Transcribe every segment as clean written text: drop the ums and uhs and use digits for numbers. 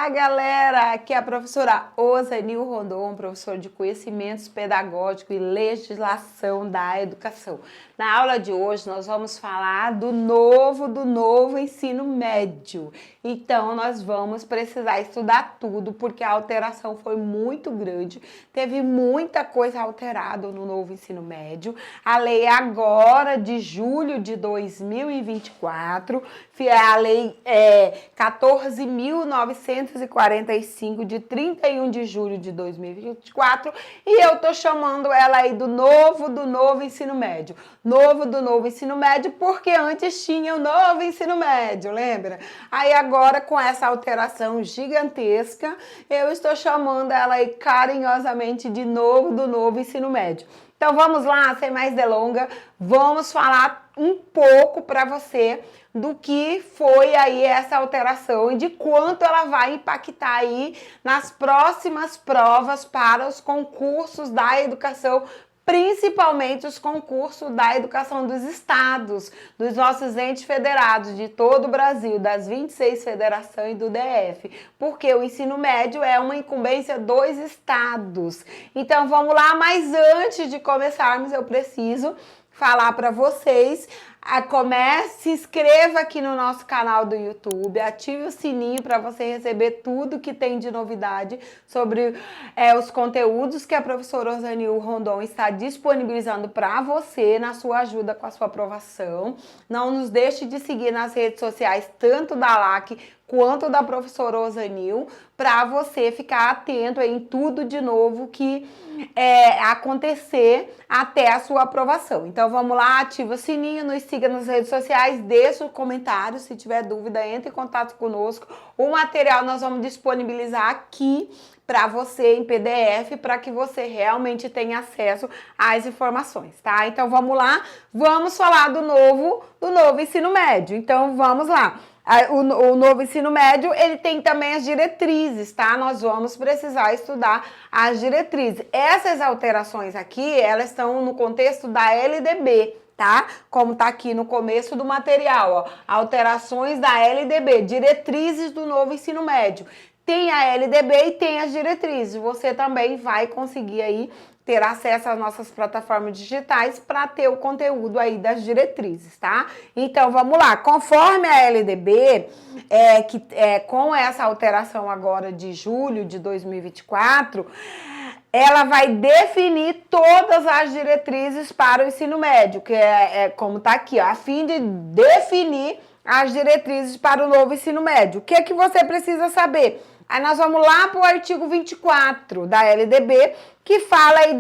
Olá, galera! Aqui é a professora Osanil Rondon, professora de Conhecimentos Pedagógicos e Legislação da Educação. Na aula de hoje, nós vamos falar do novo ensino médio. Então, nós vamos precisar estudar tudo, porque a alteração foi muito grande. Teve muita coisa alterada no novo ensino médio. A lei agora, de julho de 2024, a lei 14.945, de 31 de julho de 2024, e eu tô chamando ela aí do novo ensino médio. Do novo ensino médio, porque antes tinha o novo ensino médio, lembra? Aí agora, com essa alteração gigantesca, eu estou chamando ela aí carinhosamente de do novo ensino médio. Então vamos lá, sem mais delonga, vamos falar um pouco para você do que foi aí essa alteração e de quanto ela vai impactar aí nas próximas provas para os concursos da educação, principalmente os concursos da educação dos estados, dos nossos entes federados de todo o Brasil, das 26 federações do DF, porque o ensino médio é uma incumbência dos estados. Então vamos lá, mas antes de começarmos eu preciso falar para vocês, se inscreva aqui no nosso canal do YouTube, ative o sininho para você receber tudo que tem de novidade sobre os conteúdos que a professora Osanil Rondon está disponibilizando para você na sua ajuda com a sua aprovação. Não nos deixe de seguir nas redes sociais, tanto da LAC quanto da professora Osanil, para você ficar atento em tudo de novo que acontecer até a sua aprovação. Então vamos lá, ativa o sininho, nos siga nas redes sociais, deixa o comentário, se tiver dúvida, entre em contato conosco. O material nós vamos disponibilizar aqui para você em PDF, para que você realmente tenha acesso às informações, tá? Então vamos lá, vamos falar do novo ensino médio. Então vamos lá. O novo ensino médio, ele tem também as diretrizes, tá? Nós vamos precisar estudar as diretrizes. Essas alterações aqui, elas estão no contexto da LDB, tá? Como tá aqui no começo do material, ó. Alterações da LDB, diretrizes do novo ensino médio. Tem a LDB e tem as diretrizes. Você também vai conseguir aí ter acesso às nossas plataformas digitais para ter o conteúdo aí das diretrizes, tá? Então, vamos lá. Conforme a LDB, com essa alteração agora de julho de 2024, ela vai definir todas as diretrizes para o ensino médio, que como tá aqui, ó, a fim de definir as diretrizes para o novo ensino médio. O que é que você precisa saber? Aí nós vamos lá para o artigo 24 da LDB, que fala aí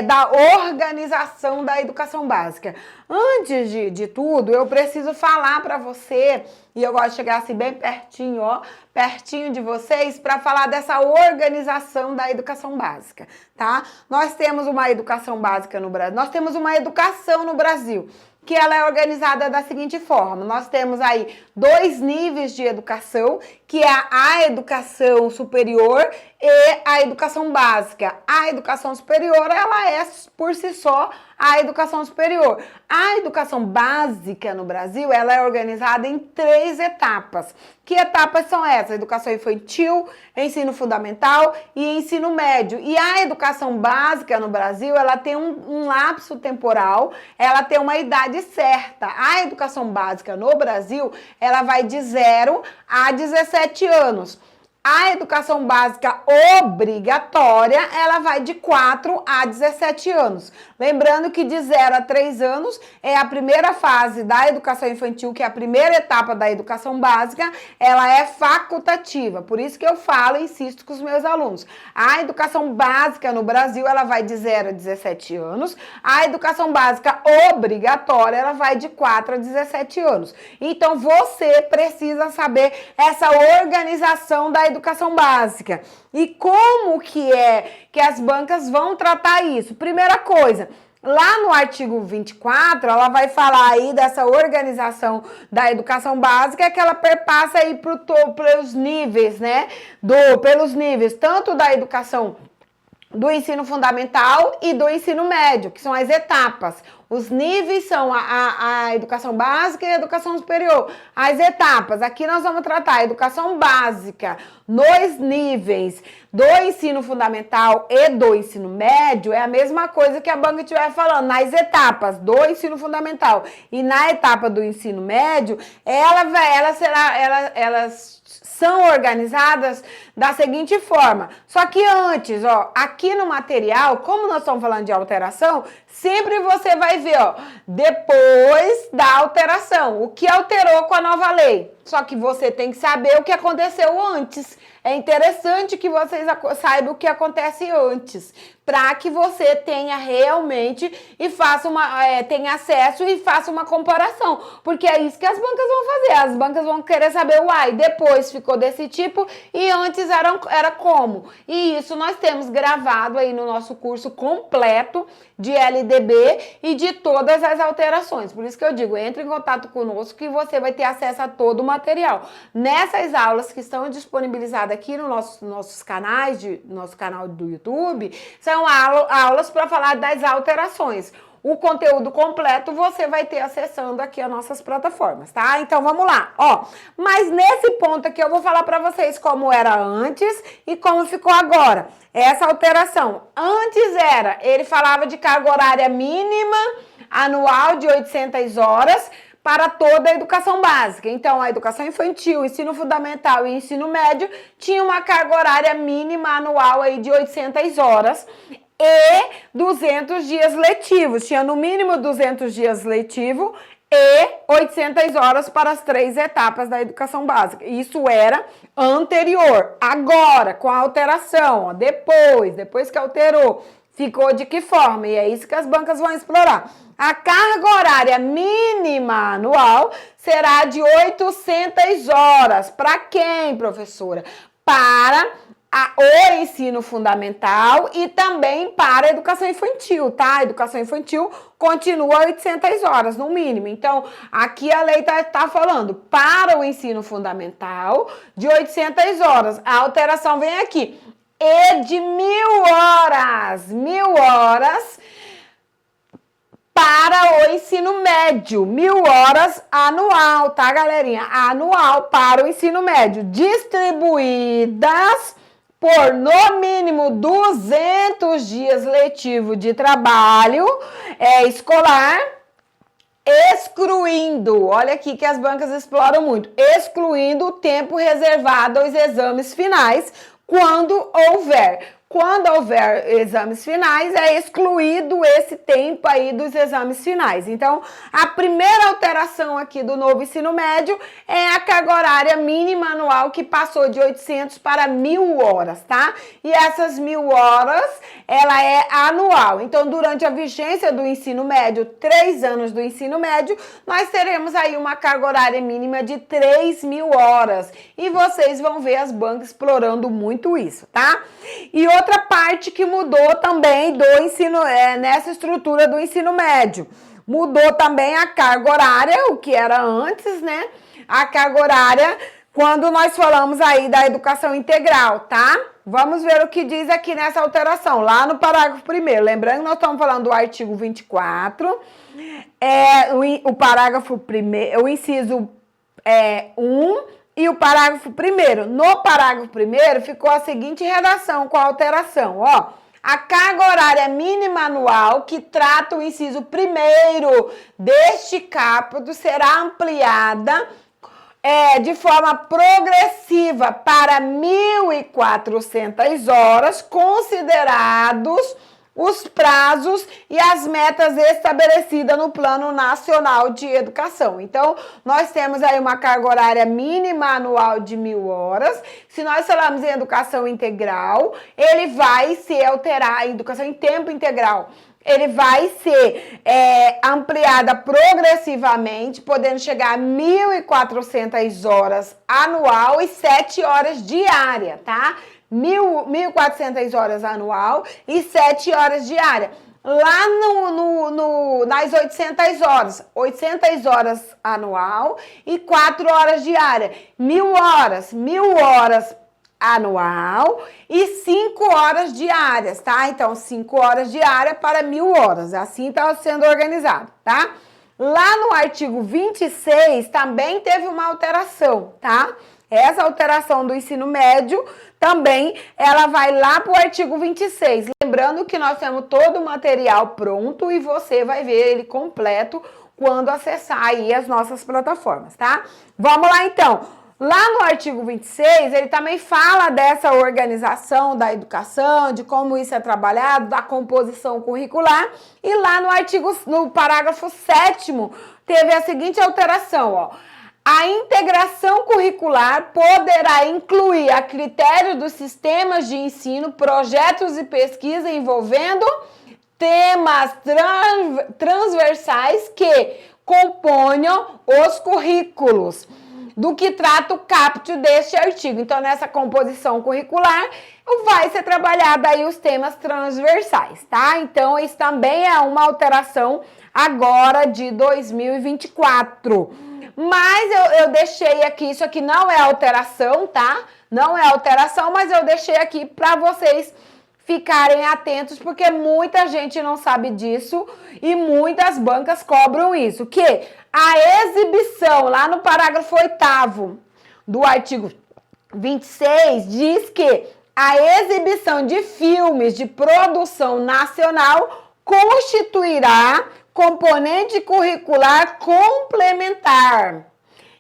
da organização da educação básica. Antes de tudo, eu preciso falar para você, e eu gosto de chegar assim bem pertinho, ó, pertinho de vocês, para falar dessa organização da educação básica, tá? Nós temos uma educação básica no Brasil, nós temos uma educação no Brasil, que ela é organizada da seguinte forma: nós temos aí 2 níveis de educação, que é a educação superior e a educação básica. A educação superior, ela é por si só a educação superior. A educação básica no Brasil, ela é organizada em 3 etapas. Que etapas são essas? Educação infantil, ensino fundamental e ensino médio. E a educação básica no Brasil, ela tem um lapso temporal, ela tem uma idade certa. A educação básica no Brasil, ela vai de 0 a 17 anos. A educação básica obrigatória, ela vai de 4 a 17 anos. Lembrando que de 0 a 3 anos é a primeira fase da educação infantil, que é a primeira etapa da educação básica, ela é facultativa. Por isso que eu falo e insisto com os meus alunos. A educação básica no Brasil, ela vai de 0 a 17 anos. A educação básica obrigatória, ela vai de 4 a 17 anos. Então, você precisa saber essa organização da educação básica. E como que as bancas vão tratar isso? Primeira coisa, lá no artigo 24, ela vai falar aí dessa organização da educação básica, que ela perpassa aí pelos níveis, né? Pelos níveis, tanto da educação do ensino fundamental e do ensino médio, que são as etapas. Os níveis são a educação básica e a educação superior. As etapas, aqui nós vamos tratar a educação básica nos níveis do ensino fundamental e do ensino médio, é a mesma coisa que a banca estiver falando. Nas etapas do ensino fundamental e na etapa do ensino médio, elas são organizadas da seguinte forma. Só que antes, ó, aqui no material, como nós estamos falando de alteração, sempre você vai ver, ó, depois da alteração, o que alterou com a nova lei. Só que você tem que saber o que aconteceu antes. É interessante que vocês saibam o que acontece antes, para que você tenha realmente e faça tenha acesso e faça uma comparação, porque é isso que as bancas vão fazer. As bancas vão querer saber, uai, depois ficou desse tipo e antes era como. E isso nós temos gravado aí no nosso curso completo de LDB e de todas as alterações. Por isso que eu digo, entre em contato conosco que você vai ter acesso a todo o material. Nessas aulas que estão disponibilizadas aqui no nossos canais, nosso canal do YouTube, são aulas para falar das alterações. O conteúdo completo você vai ter acessando aqui as nossas plataformas, tá? Então vamos lá, ó. Mas nesse ponto aqui eu vou falar para vocês como era antes e como ficou agora. Essa alteração. Antes ele falava de carga horária mínima anual de 800 horas para toda a educação básica. Então, a educação infantil, ensino fundamental e ensino médio tinha uma carga horária mínima anual aí de 800 horas e 200 dias letivos. Tinha no mínimo 200 dias letivo e 800 horas para as 3 etapas da educação básica. Isso era anterior. Agora, com a alteração, ó, depois que alterou, ficou de que forma? E é isso que as bancas vão explorar. A carga horária mínima anual será de 800 horas. Para quem, professora? Para o ensino fundamental e também para a educação infantil, tá? A educação infantil continua 800 horas no mínimo. Então, aqui a lei tá falando para o ensino fundamental de 800 horas. A alteração vem aqui. E de 1.000 horas. 1.000 horas para o ensino médio, 1.000 horas anual, tá, galerinha? Anual para o ensino médio, distribuídas por no mínimo 200 dias letivo de trabalho escolar, excluindo, olha aqui que as bancas exploram muito, excluindo o tempo reservado aos exames finais, quando houver exames finais, é excluído esse tempo aí dos exames finais. Então, a primeira alteração aqui do novo ensino médio é a carga horária mínima anual, que passou de 800 para 1.000 horas, tá? E essas 1.000 horas, ela é anual. Então, durante a vigência do ensino médio, 3 anos do ensino médio, nós teremos aí uma carga horária mínima de 3.000 horas. E vocês vão ver as bancas explorando muito isso, tá? E outra parte que mudou também do ensino, nessa estrutura do ensino médio, mudou também a carga horária, o que era antes, né? A carga horária, quando nós falamos aí da educação integral, tá? Vamos ver o que diz aqui nessa alteração, lá no parágrafo 1º. Lembrando que nós estamos falando do artigo 24, o parágrafo 1º, o inciso 1, e o parágrafo 1º. No parágrafo 1º ficou a seguinte redação com a alteração, ó. A carga horária mínima anual, que trata o inciso 1º deste caput, será ampliada de forma progressiva para 1.400 horas, considerados os prazos e as metas estabelecidas no Plano Nacional de Educação. Então, nós temos aí uma carga horária mínima anual de 1.000 horas. Se nós falamos em educação integral, ele vai ser alterado, educação em tempo integral, ele vai ser ampliada progressivamente, podendo chegar a 1.400 horas anual e 7 horas diária, tá? 1.400 horas anual e 7 horas diária. Lá nas 800 horas anual e 4 horas diária. 1.000 horas anual e 5 horas diárias, tá? Então, 5 horas diárias para 1.000 horas. Assim está sendo organizado, tá? Lá no artigo 26 também teve uma alteração, tá? Essa alteração do ensino médio também, ela vai lá para o artigo 26. Lembrando que nós temos todo o material pronto e você vai ver ele completo quando acessar aí as nossas plataformas, tá? Vamos lá então. Lá no artigo 26, ele também fala dessa organização da educação, de como isso é trabalhado, da composição curricular. E lá no parágrafo 7º, teve a seguinte alteração, ó. A integração curricular poderá incluir, a critério dos sistemas de ensino, projetos e pesquisa envolvendo temas transversais que componham os currículos, do que trata o caput deste artigo. Então, nessa composição curricular, vai ser trabalhado aí os temas transversais, tá? Então, isso também é uma alteração agora de 2024. Mas eu deixei aqui, isso aqui não é alteração, tá? Não é alteração, mas eu deixei aqui para vocês ficarem atentos, porque muita gente não sabe disso e muitas bancas cobram isso. Que a exibição, lá no parágrafo 8º do artigo 26, diz que a exibição de filmes de produção nacional constituirá componente curricular complementar,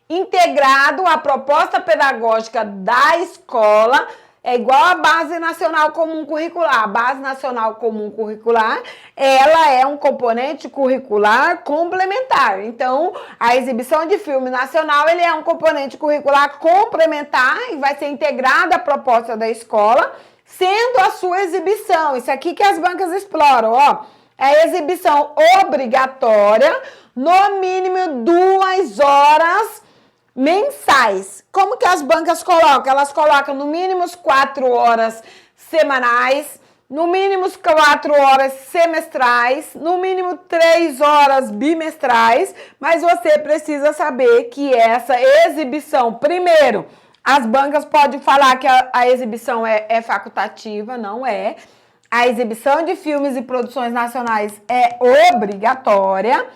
integrado à proposta pedagógica da escola. É igual a Base Nacional Comum Curricular. A Base Nacional Comum Curricular, ela é um componente curricular complementar. Então, a exibição de filme nacional, ele é um componente curricular complementar e vai ser integrado à proposta da escola, sendo a sua exibição. Isso aqui que as bancas exploram, ó. É a exibição obrigatória, no mínimo 2 horas mensais. Como que as bancas colocam? Elas colocam no mínimo 4 horas semanais, no mínimo 4 horas semestrais, no mínimo 3 horas bimestrais, mas você precisa saber que essa exibição, primeiro, as bancas podem falar que a exibição é facultativa, não é. A exibição de filmes e produções nacionais é obrigatória,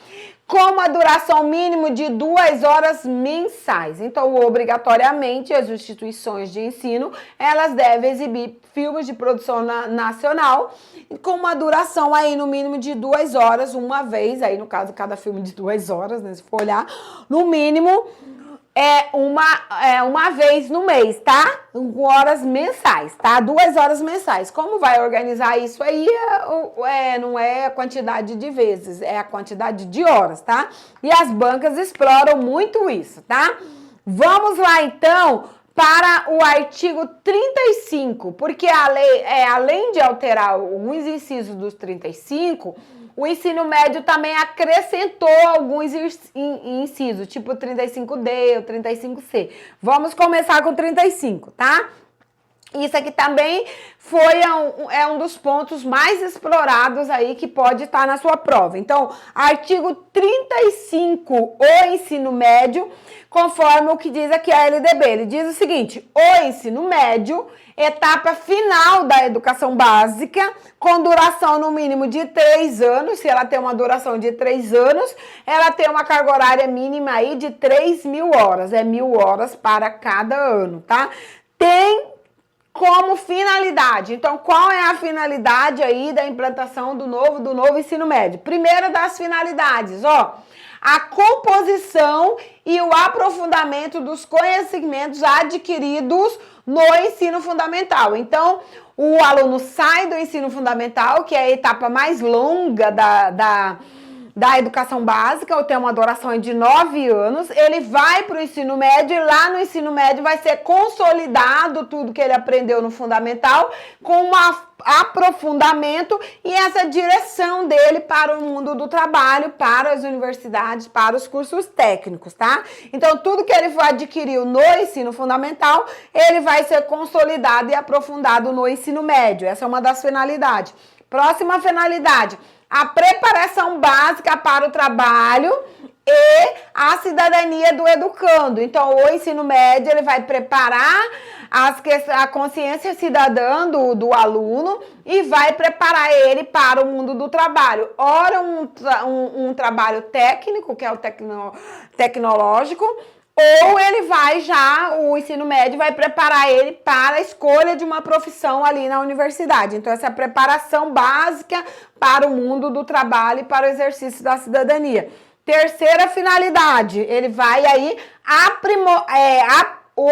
com uma duração mínima de 2 horas mensais. Então, obrigatoriamente, as instituições de ensino, elas devem exibir filmes de produção nacional, com uma duração aí no mínimo de 2 horas, uma vez, aí no caso, cada filme de 2 horas, né, se for olhar, no mínimo uma vez no mês, tá? 5 horas mensais, tá? 2 horas mensais. Como vai organizar isso aí? Não é a quantidade de vezes, é a quantidade de horas, tá? E as bancas exploram muito isso, tá? Vamos lá, então, para o artigo 35, porque a lei, além de alterar alguns incisos dos 35, o ensino médio também acrescentou alguns incisos, tipo o 35D, o 35C. Vamos começar com o 35, tá? Isso aqui também um dos pontos mais explorados aí que pode estar na sua prova. Então, artigo 35, o ensino médio, conforme o que diz aqui a LDB. Ele diz o seguinte: o ensino médio, etapa final da educação básica, com duração no mínimo de 3 anos. Se ela tem uma duração de 3 anos, ela tem uma carga horária mínima aí de 3.000 horas. É 1.000 horas para cada ano, tá? Tem como finalidade. Então, qual é a finalidade aí da implantação do novo ensino médio? Primeira das finalidades, ó, a composição e o aprofundamento dos conhecimentos adquiridos no ensino fundamental. Então, o aluno sai do ensino fundamental, que é a etapa mais longa da educação básica, ou tem uma duração de 9 anos, ele vai para o ensino médio, e lá no ensino médio vai ser consolidado tudo que ele aprendeu no fundamental, com um aprofundamento e essa direção dele para o mundo do trabalho, para as universidades, para os cursos técnicos, tá? Então, tudo que ele adquiriu no ensino fundamental, ele vai ser consolidado e aprofundado no ensino médio. Essa é uma das finalidades. Próxima finalidade: a preparação básica para o trabalho e a cidadania do educando. Então, o ensino médio, ele vai preparar a consciência cidadã do aluno e vai preparar ele para o mundo do trabalho. Ora, um trabalho técnico, que é o tecnológico, ou ele o ensino médio vai preparar ele para a escolha de uma profissão ali na universidade. Então, essa é a preparação básica para o mundo do trabalho e para o exercício da cidadania. Terceira finalidade, ele vai aí o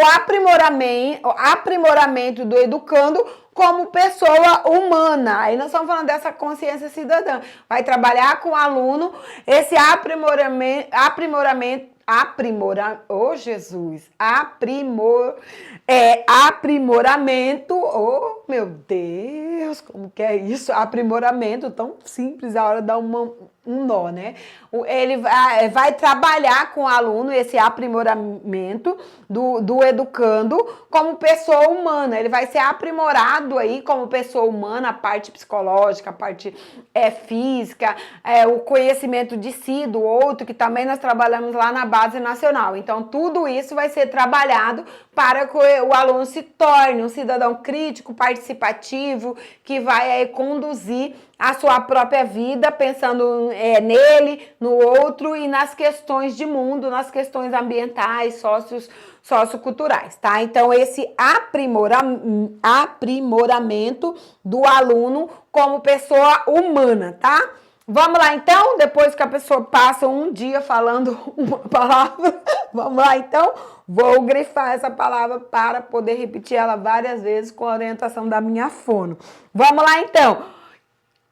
aprimoramento do educando como pessoa humana. Aí nós estamos falando dessa consciência cidadã. Vai trabalhar com o aluno esse aprimoramento, oh meu Deus, como que é isso? Aprimoramento, tão simples, a hora dá um nó, né? Ele vai trabalhar com o aluno esse aprimoramento do educando como pessoa humana. Ele vai ser aprimorado aí como pessoa humana, a parte psicológica, a parte física, o conhecimento de si, do outro, que também nós trabalhamos lá na Base Nacional. Então, tudo isso vai ser trabalhado para que o aluno se torne um cidadão crítico, participativo, que vai conduzir a sua própria vida, pensando nele, no outro e nas questões de mundo, nas questões ambientais, socioculturais, tá? Então, esse aprimoramento do aluno como pessoa humana, tá? Vamos lá, então? Depois que a pessoa passa um dia falando uma palavra, vamos lá, então? Vou grifar essa palavra para poder repetir ela várias vezes com a orientação da minha fono. Vamos lá, então?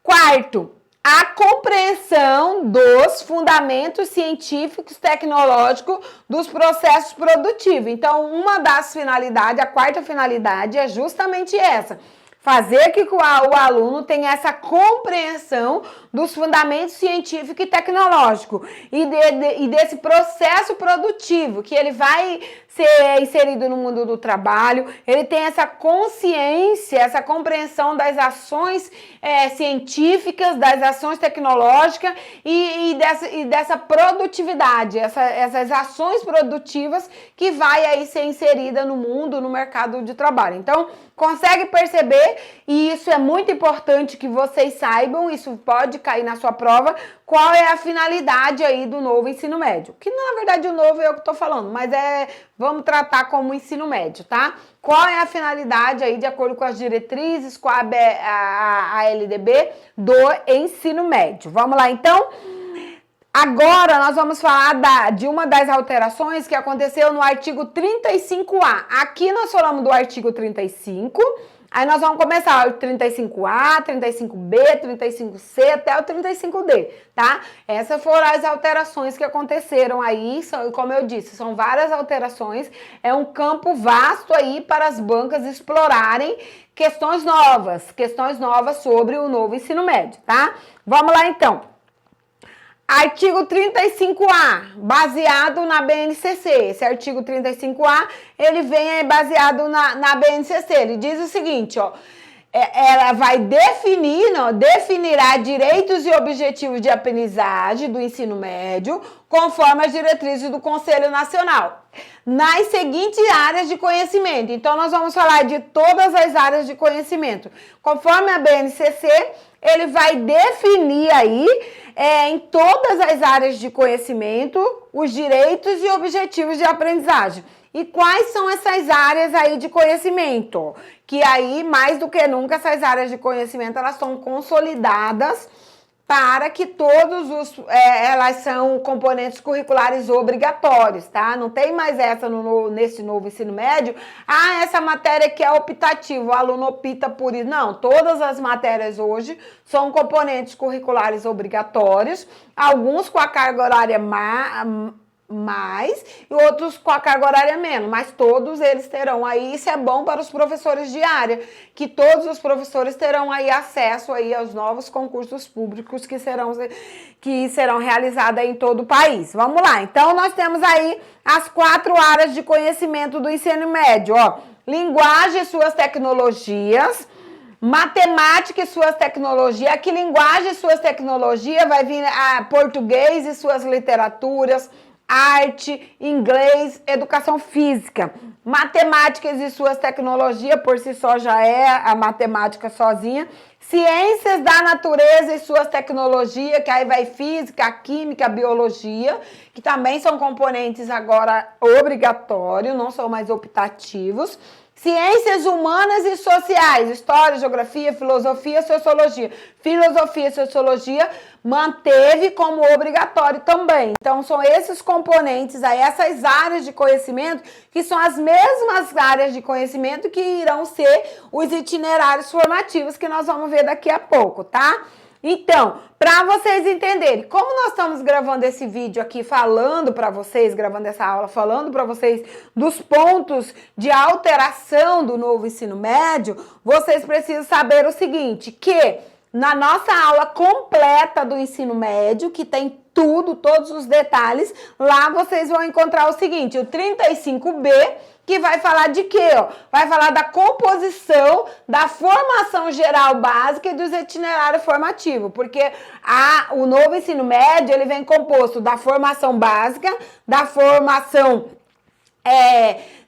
Quarto, a compreensão dos fundamentos científicos tecnológicos dos processos produtivos. Então, uma das finalidades, a quarta finalidade é justamente essa. Fazer que o aluno tenha essa compreensão dos fundamentos científicos e tecnológicos e desse processo produtivo, que ele vai ser inserido no mundo do trabalho, ele tem essa consciência, essa compreensão das ações científicas, das ações tecnológicas e dessa produtividade, essas ações produtivas que vai aí ser inserida no mundo, no mercado de trabalho. Então, consegue perceber, e isso é muito importante que vocês saibam, isso pode cair na sua prova, qual é a finalidade aí do novo ensino médio. Que na verdade o novo é eu que estou falando, mas vamos tratar como ensino médio, tá? Qual é a finalidade aí, de acordo com as diretrizes, com a LDB do ensino médio? Vamos lá então? Agora nós vamos falar de uma das alterações que aconteceu no artigo 35A. Aqui nós falamos do artigo 35, aí nós vamos começar o 35A, 35B, 35C até o 35D, tá? Essas foram as alterações que aconteceram aí, como eu disse, são várias alterações, é um campo vasto aí para as bancas explorarem questões novas sobre o novo ensino médio, tá? Vamos lá então. Artigo 35A, baseado na BNCC. Esse artigo 35A, ele vem baseado na BNCC. Ele diz o seguinte, ó, ela vai definirá direitos e objetivos de aprendizagem do ensino médio, conforme as diretrizes do Conselho Nacional, nas seguintes áreas de conhecimento. Então, nós vamos falar de todas as áreas de conhecimento. Conforme a BNCC, ele vai definir aí, em todas as áreas de conhecimento, os direitos e objetivos de aprendizagem. E quais são essas áreas aí de conhecimento? Que aí, mais do que nunca, essas áreas de conhecimento, elas são consolidadas para que elas são componentes curriculares obrigatórios, tá? Não tem mais essa nesse novo ensino médio, essa matéria que é optativa, o aluno opta por isso. Não, todas as matérias hoje são componentes curriculares obrigatórios, alguns com a carga horária mais e outros com a carga horária menos, mas todos eles terão aí, isso é bom para os professores de área, que todos os professores terão aí acesso aí aos novos concursos públicos que serão realizados aí em todo o país. Vamos lá, então nós temos aí as 4 áreas de conhecimento do ensino médio, ó, linguagem e suas tecnologias, matemática e suas tecnologias. Aqui, linguagem e suas tecnologias, vai vir português e suas literaturas, arte, inglês, educação física, matemáticas e suas tecnologias, por si só já é a matemática sozinha, ciências da natureza e suas tecnologias, que aí vai física, química, biologia, que também são componentes agora obrigatórios, não são mais optativos. Ciências humanas e sociais, história, geografia, filosofia, sociologia. Filosofia e sociologia manteve como obrigatório também. Então, são esses componentes aí, essas áreas de conhecimento, que são as mesmas áreas de conhecimento que irão ser os itinerários formativos que nós vamos ver daqui a pouco, tá? Então, para vocês entenderem, como nós estamos gravando esse vídeo aqui, falando para vocês, gravando essa aula, falando para vocês dos pontos de alteração do novo ensino médio, vocês precisam saber o seguinte, que na nossa aula completa do ensino médio, que tem tudo, todos os detalhes, lá vocês vão encontrar o seguinte, o 35B, que vai falar de quê? Ó? Vai falar da composição da formação geral básica e dos itinerários formativos, porque o novo ensino médio ele vem composto da formação básica, da formação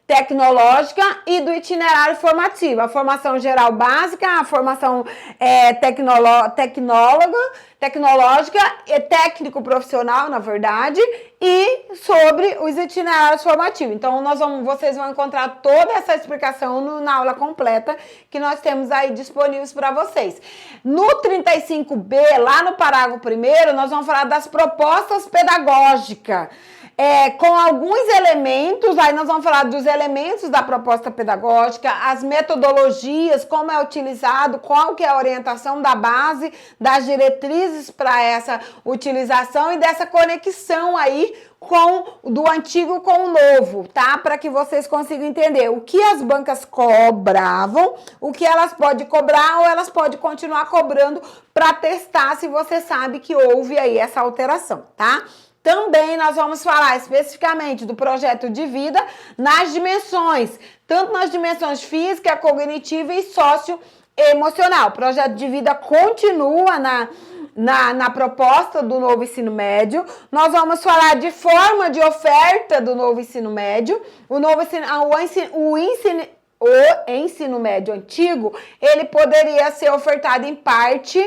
tecnológica e do itinerário formativo. A formação geral básica, a formação tecnológica e técnico-profissional, na verdade, e sobre os itinerários formativos. Então, vocês vão encontrar toda essa explicação na aula completa que nós temos aí disponíveis para vocês. No 35B, lá no parágrafo 1º, nós vamos falar das propostas pedagógicas. Com alguns elementos, aí nós vamos falar dos elementos da proposta pedagógica, as metodologias, como é utilizado, qual que é a orientação da base, das diretrizes para essa utilização e dessa conexão aí do antigo com o novo, tá? Para que vocês consigam entender o que as bancas cobravam, o que elas podem cobrar ou elas podem continuar cobrando para testar se você sabe que houve aí essa alteração, tá? Também nós vamos falar especificamente do projeto de vida nas dimensões, tanto nas dimensões física, cognitiva e socioemocional. O projeto de vida continua na proposta do novo ensino médio. Nós vamos falar de forma de oferta do novo ensino médio. O ensino médio antigo, ele poderia ser ofertado em parte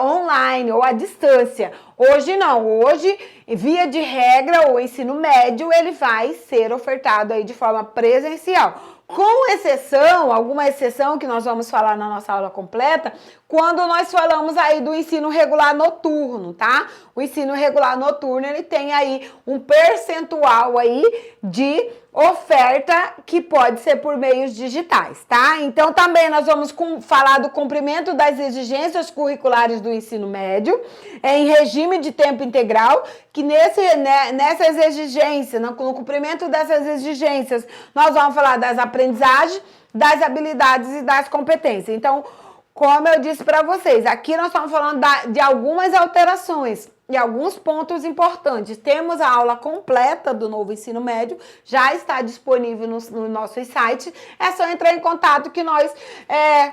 online ou à distância. Hoje não, hoje, via de regra, o ensino médio ele vai ser ofertado aí de forma presencial. Com exceção, alguma exceção que nós vamos falar na nossa aula completa, quando nós falamos aí do ensino regular noturno, tá? O ensino regular noturno, ele tem aí um percentual aí de oferta que pode ser por meios digitais, tá? Então, também nós vamos falar do cumprimento das exigências curriculares do ensino médio, em regime de tempo integral, que nessas exigências, no cumprimento dessas exigências, nós vamos falar das aprendizagens, das habilidades e das competências. Então, como eu disse para vocês, aqui nós estamos falando de algumas alterações e alguns pontos importantes. Temos a aula completa do novo ensino médio, já está disponível no nosso site. É só entrar em contato que nós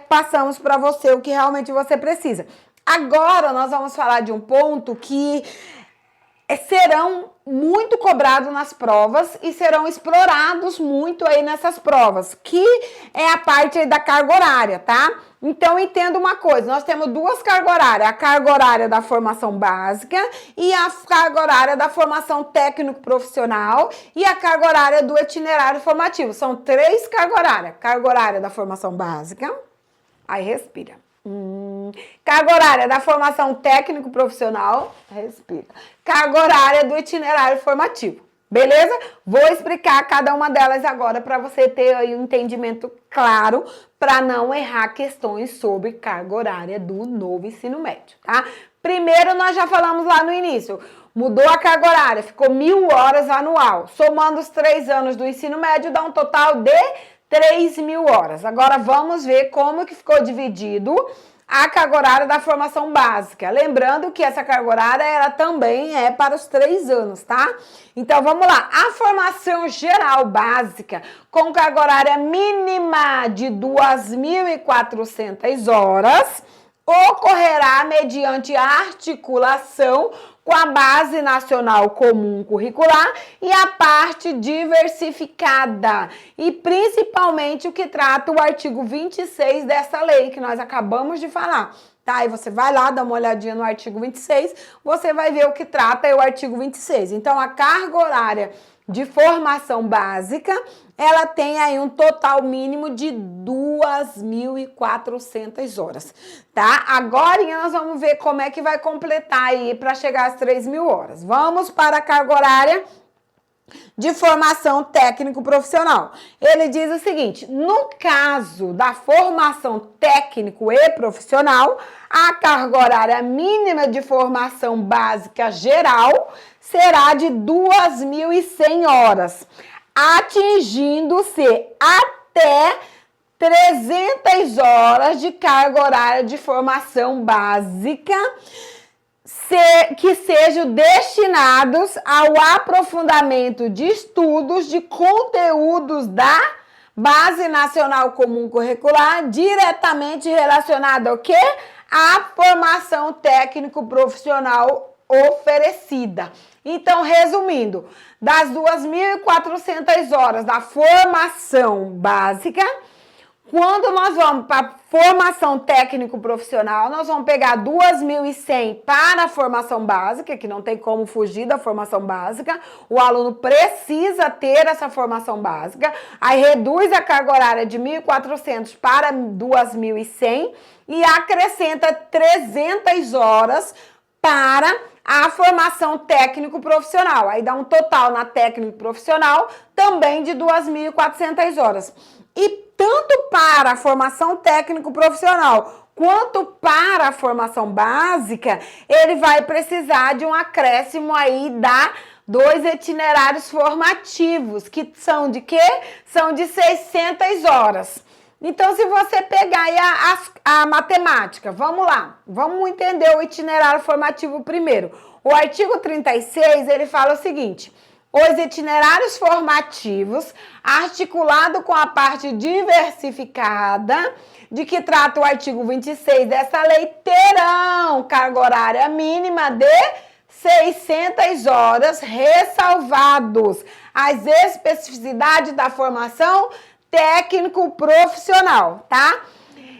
passamos para você o que realmente você precisa. Agora nós vamos falar de um ponto que serão muito cobrados nas provas e serão explorados muito aí nessas provas, que é a parte aí da carga horária, tá? Então, entenda uma coisa, nós temos duas cargas horárias, a carga horária da formação básica e a carga horária da formação técnico-profissional e a carga horária do itinerário formativo. São 3 cargas horárias, carga horária da formação básica, aí respira. Carga horária da formação técnico-profissional, respira. Carga horária do itinerário formativo, beleza? Vou explicar cada uma delas agora para você ter aí um entendimento claro, para não errar questões sobre carga horária do novo ensino médio, tá? Primeiro, nós já falamos lá no início, mudou a carga horária, ficou 1.000 horas anual. Somando os 3 anos do ensino médio, dá um total de 3.000 horas. Agora vamos ver como que ficou dividido a carga horária da formação básica. Lembrando que essa carga horária ela também é para os 3 anos, tá? Então vamos lá. A formação geral básica com carga horária mínima de 2.400 horas ocorrerá mediante articulação com a Base Nacional Comum Curricular e a parte diversificada. E principalmente o que trata o artigo 26 dessa lei que nós acabamos de falar. Tá, aí você vai lá, dá uma olhadinha no artigo 26, você vai ver o que trata é o artigo 26. Então, a carga horária de formação básica, ela tem aí um total mínimo de 2.400 horas, tá? Agora nós vamos ver como é que vai completar aí para chegar às 3.000 horas. Vamos para a carga horária de formação técnico-profissional. Ele diz o seguinte: no caso da formação técnico e profissional, a carga horária mínima de formação básica geral será de 2.100 horas, atingindo-se até 300 horas de carga horária de formação básica que sejam destinados ao aprofundamento de estudos de conteúdos da Base Nacional Comum Curricular diretamente relacionado ao quê? À formação técnico-profissional oferecida. Então, resumindo, das 2.400 horas da formação básica, quando nós vamos para a formação técnico-profissional, nós vamos pegar 2.100 para a formação básica, que não tem como fugir da formação básica. O aluno precisa ter essa formação básica. Aí reduz a carga horária de 1.400 para 2.100 e acrescenta 300 horas para a formação técnico-profissional. Aí dá um total na técnico-profissional também de 2.400 horas. E tanto para a formação técnico-profissional quanto para a formação básica, ele vai precisar de um acréscimo aí da 2 itinerários formativos, que são de quê? São de 600 horas. Então, se você pegar aí a matemática, vamos lá, vamos entender o itinerário formativo primeiro. O artigo 36, ele fala o seguinte: os itinerários formativos, articulado com a parte diversificada, de que trata o artigo 26 dessa lei, terão carga horária mínima de 600 horas, ressalvados as especificidades da formação técnico-profissional, tá?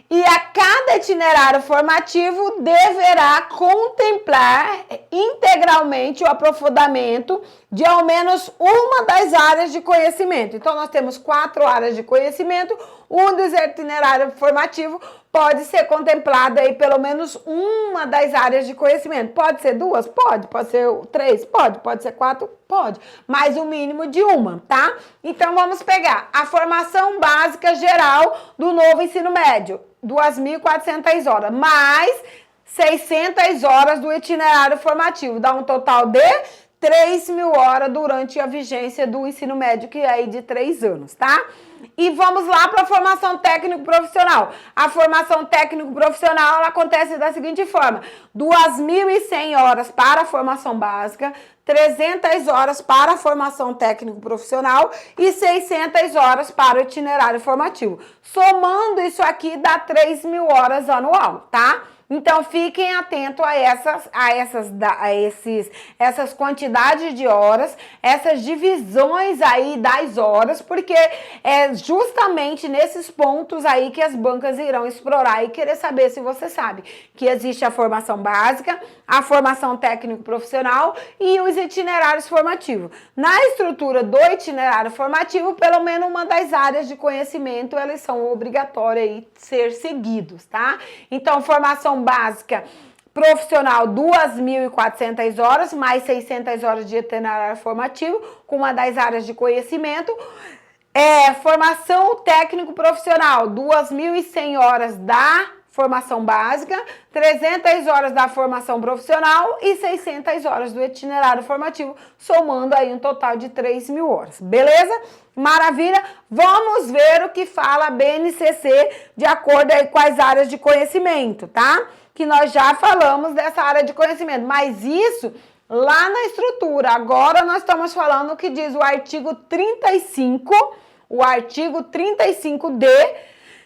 E a cada itinerário formativo deverá contemplar integralmente o aprofundamento de ao menos uma das áreas de conhecimento. Então, nós temos 4 áreas de conhecimento. Um dos itinerários formativos pode ser contemplado aí pelo menos uma das áreas de conhecimento. Pode ser 2? Pode. Pode ser 3? Pode. Pode ser 4? Pode. Mas o mínimo de uma, tá? Então, vamos pegar a formação básica geral do novo ensino médio. 2.400 horas, mais 600 horas do itinerário formativo. Dá um total de 3.000 horas durante a vigência do ensino médio, que é aí de 3 anos, tá? E vamos lá para a formação técnico-profissional. A formação técnico-profissional ela acontece da seguinte forma: 2.100 horas para a formação básica, 300 horas para a formação técnico-profissional e 600 horas para o itinerário formativo. Somando isso aqui dá 3.000 horas anual, tá? Então, fiquem atentos a essas quantidades de horas, essas divisões aí das horas, porque é justamente nesses pontos aí que as bancas irão explorar e querer saber se você sabe que existe a formação básica, a formação técnico-profissional e os itinerários formativos. Na estrutura do itinerário formativo, pelo menos uma das áreas de conhecimento, elas são obrigatórias aí de ser seguidos, tá? Então, formação básica profissional, 2.400 horas, mais 600 horas de itinerário formativo, com uma das áreas de conhecimento. Formação técnico-profissional, 2.100 horas da formação básica, 300 horas da formação profissional e 600 horas do itinerário formativo, somando aí um total de 3.000 horas, beleza? Maravilha? Vamos ver o que fala a BNCC de acordo aí com as áreas de conhecimento, tá? Que nós já falamos dessa área de conhecimento, mas isso lá na estrutura. Agora nós estamos falando o que diz o artigo 35, o artigo 35D,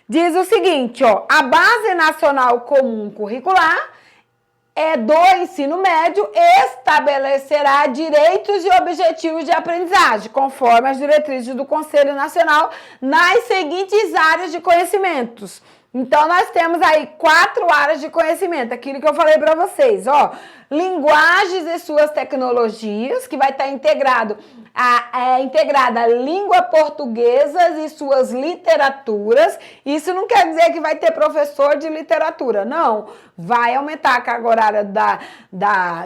diz o seguinte, ó: a Base Nacional Comum Curricular do ensino médio estabelecerá direitos e objetivos de aprendizagem, conforme as diretrizes do Conselho Nacional, nas seguintes áreas de conhecimentos. Então, nós temos aí 4 áreas de conhecimento, aquilo que eu falei para vocês, ó. Linguagens e suas tecnologias, que vai estar integrada a língua portuguesa e suas literaturas. Isso não quer dizer que vai ter professor de literatura, não. Vai aumentar a carga horária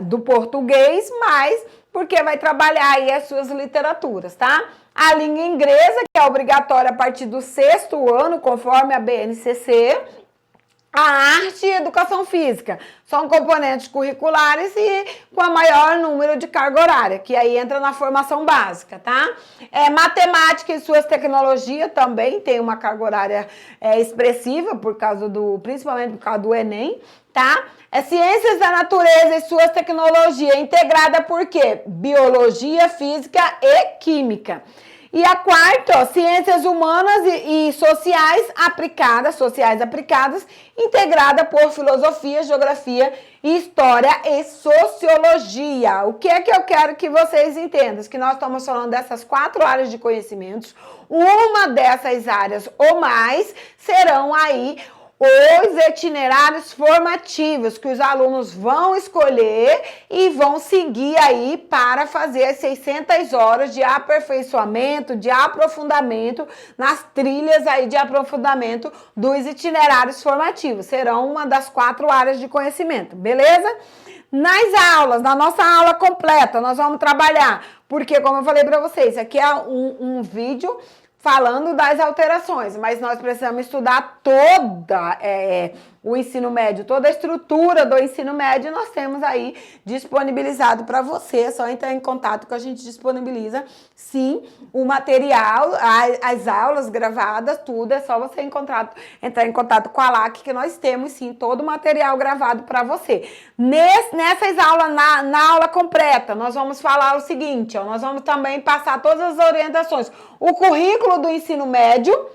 do português, mas porque vai trabalhar aí as suas literaturas, tá? A língua inglesa, que é obrigatória a partir do 6º ano, conforme a BNCC. A arte e educação física são componentes curriculares e com a maior número de carga horária, que aí entra na formação básica, tá? Matemática e suas tecnologias também tem uma carga horária expressiva, principalmente por causa do Enem, tá? Ciências da natureza e suas tecnologias, integrada por quê? Biologia, física e química. E a quarta, ó, ciências humanas e sociais aplicadas, integrada por filosofia, geografia, história e sociologia. O que é que eu quero que vocês entendam? Que nós estamos falando dessas 4 áreas de conhecimentos, uma dessas áreas ou mais serão aí os itinerários formativos que os alunos vão escolher e vão seguir aí para fazer as 600 horas de aperfeiçoamento, de aprofundamento nas trilhas aí de aprofundamento dos itinerários formativos. Serão uma das 4 áreas de conhecimento, beleza? Nas aulas, na nossa aula completa, nós vamos trabalhar, porque como eu falei para vocês, aqui é um vídeo falando das alterações, mas nós precisamos estudar toda o ensino médio, toda a estrutura do ensino médio, nós temos aí disponibilizado para você, é só entrar em contato que a gente disponibiliza, sim, o material, as aulas gravadas, tudo, é só você entrar em contato com a LAC, que nós temos, sim, todo o material gravado para você. Nessas aulas, na aula completa, nós vamos falar o seguinte, ó, nós vamos também passar todas as orientações, o currículo do ensino médio,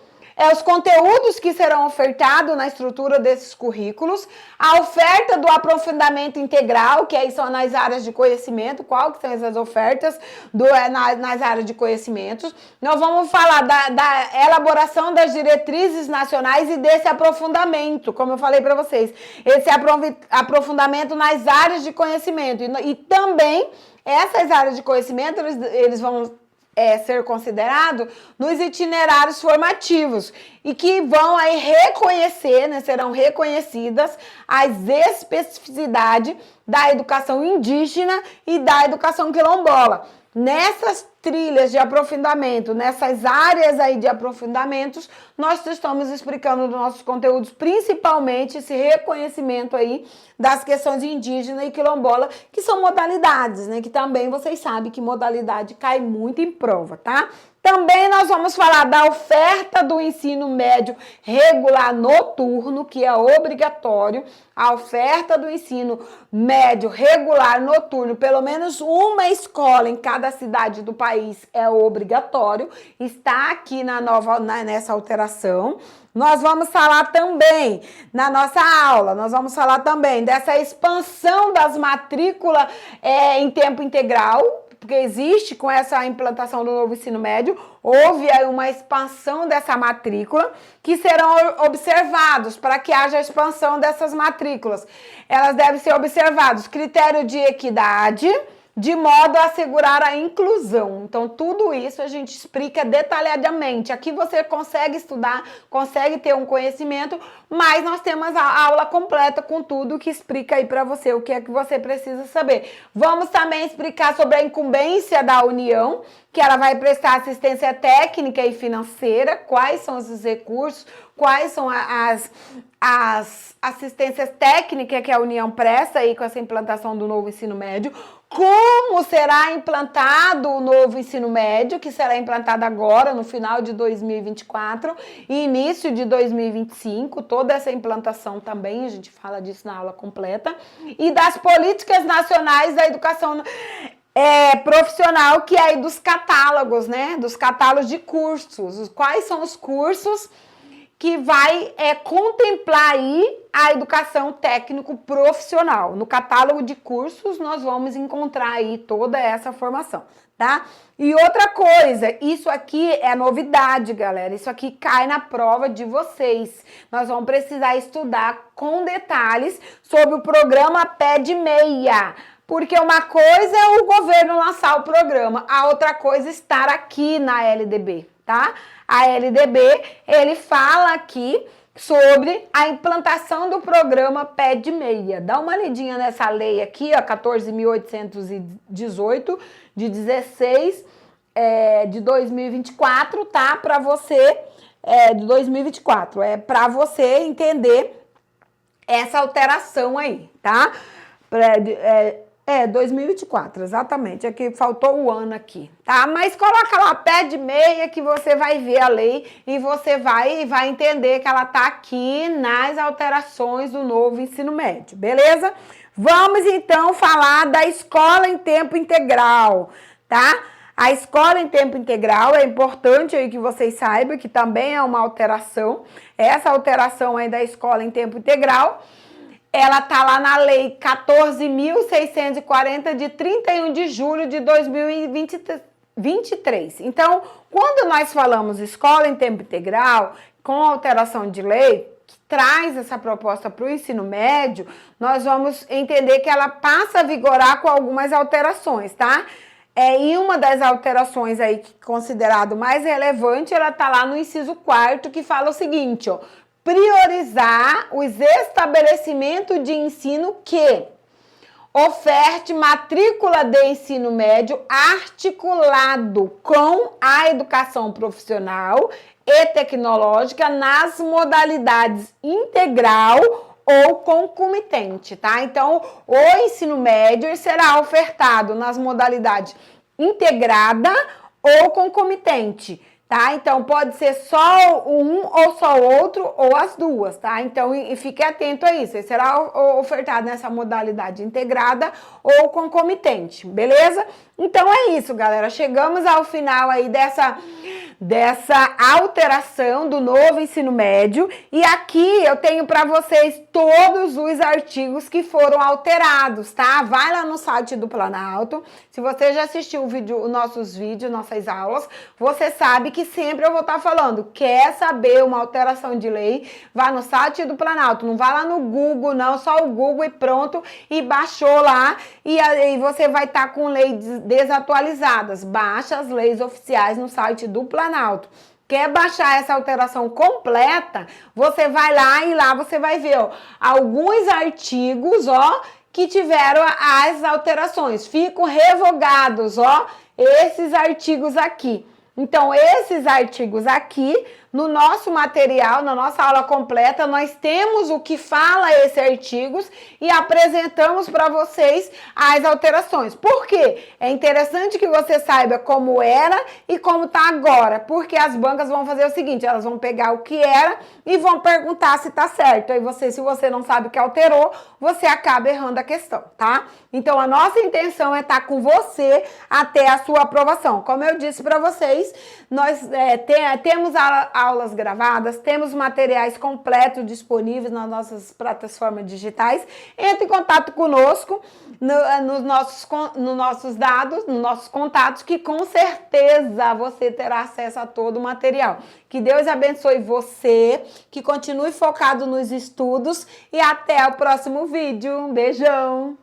os conteúdos que serão ofertados na estrutura desses currículos, a oferta do aprofundamento integral, que aí são nas áreas de conhecimento, qual que são essas ofertas nas áreas de conhecimentos. Nós vamos falar da elaboração das diretrizes nacionais e desse aprofundamento, como eu falei para vocês, esse aprofundamento nas áreas de conhecimento. E também essas áreas de conhecimento, eles vão ser considerado nos itinerários formativos e que vão aí reconhecer, né, serão reconhecidas as especificidades da educação indígena e da educação quilombola. Nessas trilhas de aprofundamento, nessas áreas aí de aprofundamentos, nós estamos explicando nos nossos conteúdos, principalmente esse reconhecimento aí das questões indígena e quilombola, que são modalidades, né? Que também vocês sabem que modalidade cai muito em prova, tá? Também nós vamos falar da oferta do ensino médio regular noturno, que é obrigatório. A oferta do ensino médio regular noturno, pelo menos uma escola em cada cidade do país é obrigatório. Está aqui nessa alteração. Nós vamos falar também, na nossa aula, nós vamos falar também dessa expansão das matrículas em tempo integral, porque existe com essa implantação do novo ensino médio, houve aí uma expansão dessa matrícula, que serão observados para que haja expansão dessas matrículas. Elas devem ser observados critério de equidade, de modo a assegurar a inclusão. Então, tudo isso a gente explica detalhadamente. Aqui você consegue estudar, consegue ter um conhecimento, mas nós temos a aula completa com tudo que explica aí para você o que é que você precisa saber. Vamos também explicar sobre a incumbência da União, que ela vai prestar assistência técnica e financeira, quais são os recursos, quais são as assistências técnicas que a União presta aí com essa implantação do novo ensino médio, como será implantado o novo ensino médio, que será implantado agora, no final de 2024 e início de 2025, toda essa implantação também, a gente fala disso na aula completa, e das políticas nacionais da educação profissional, que é aí dos catálogos, né? Dos catálogos de cursos. Quais são os cursos que vai contemplar aí a educação técnico profissional. No catálogo de cursos, nós vamos encontrar aí toda essa formação, tá? E outra coisa, isso aqui é novidade, galera. Isso aqui cai na prova de vocês. Nós vamos precisar estudar com detalhes sobre o programa Pé de Meia. Porque uma coisa é o governo lançar o programa, a outra coisa é estar aqui na LDB, tá? A LDB, ele fala aqui sobre a implantação do programa Pé de Meia. Dá uma lidinha nessa lei aqui, ó, 14.818, de 16 de 2024, tá? Para você, de 2024, para você entender essa alteração aí, tá? 2024, exatamente. É que faltou o ano aqui, tá? Mas coloca lá Pé de Meia que você vai ver a lei e você vai entender que ela tá aqui nas alterações do novo ensino médio, beleza? Vamos então falar da escola em tempo integral, tá? A escola em tempo integral é importante aí que vocês saibam que também é uma alteração. Essa alteração aí da escola em tempo integral, ela tá lá na lei 14.640 de 31 de julho de 2023. Então, quando nós falamos escola em tempo integral, com alteração de lei, que traz essa proposta para o ensino médio, nós vamos entender que ela passa a vigorar com algumas alterações, tá? E uma das alterações aí, considerado mais relevante, ela tá lá no inciso 4º, que fala o seguinte, ó: priorizar os estabelecimentos de ensino que oferte matrícula de ensino médio articulado com a educação profissional e tecnológica nas modalidades integral ou concomitante, tá? Então, o ensino médio será ofertado nas modalidades integrada ou concomitante, tá? Então, pode ser só um ou só outro ou as duas, tá? Então, fique atento a isso. Ele será ofertado nessa modalidade integrada ou concomitante, beleza? Então, é isso, galera. Chegamos ao final aí dessa alteração do novo ensino médio. E aqui eu tenho para vocês todos os artigos que foram alterados, tá? Vai lá no site do Planalto. Se você já assistiu os nossos vídeos, nossas aulas, você sabe que sempre eu vou estar falando. Quer saber uma alteração de lei? Vá no site do Planalto. Não vá lá no Google, não. Só o Google e pronto. E baixou lá. E aí você vai estar com leis desatualizadas. Baixa as leis oficiais no site do Planalto. Quer baixar essa alteração completa? Você vai lá e lá você vai ver, ó, alguns artigos, ó, que tiveram as alterações. Ficam revogados, ó, esses artigos aqui. Então, esses artigos aqui, no nosso material, na nossa aula completa, nós temos o que fala esses artigos e apresentamos para vocês as alterações. Por quê? É interessante que você saiba como era e como está agora, porque as bancas vão fazer o seguinte, elas vão pegar o que era e vão perguntar se está certo. Aí se você não sabe o que alterou, você acaba errando a questão, tá? Então, a nossa intenção é estar com você até a sua aprovação. Como eu disse para vocês, nós temos aulas gravadas, temos materiais completos disponíveis nas nossas plataformas digitais. Entre em contato conosco nos nossos dados, nos nossos contatos, que com certeza você terá acesso a todo o material. Que Deus abençoe você, que continue focado nos estudos e até o próximo vídeo. Um beijão!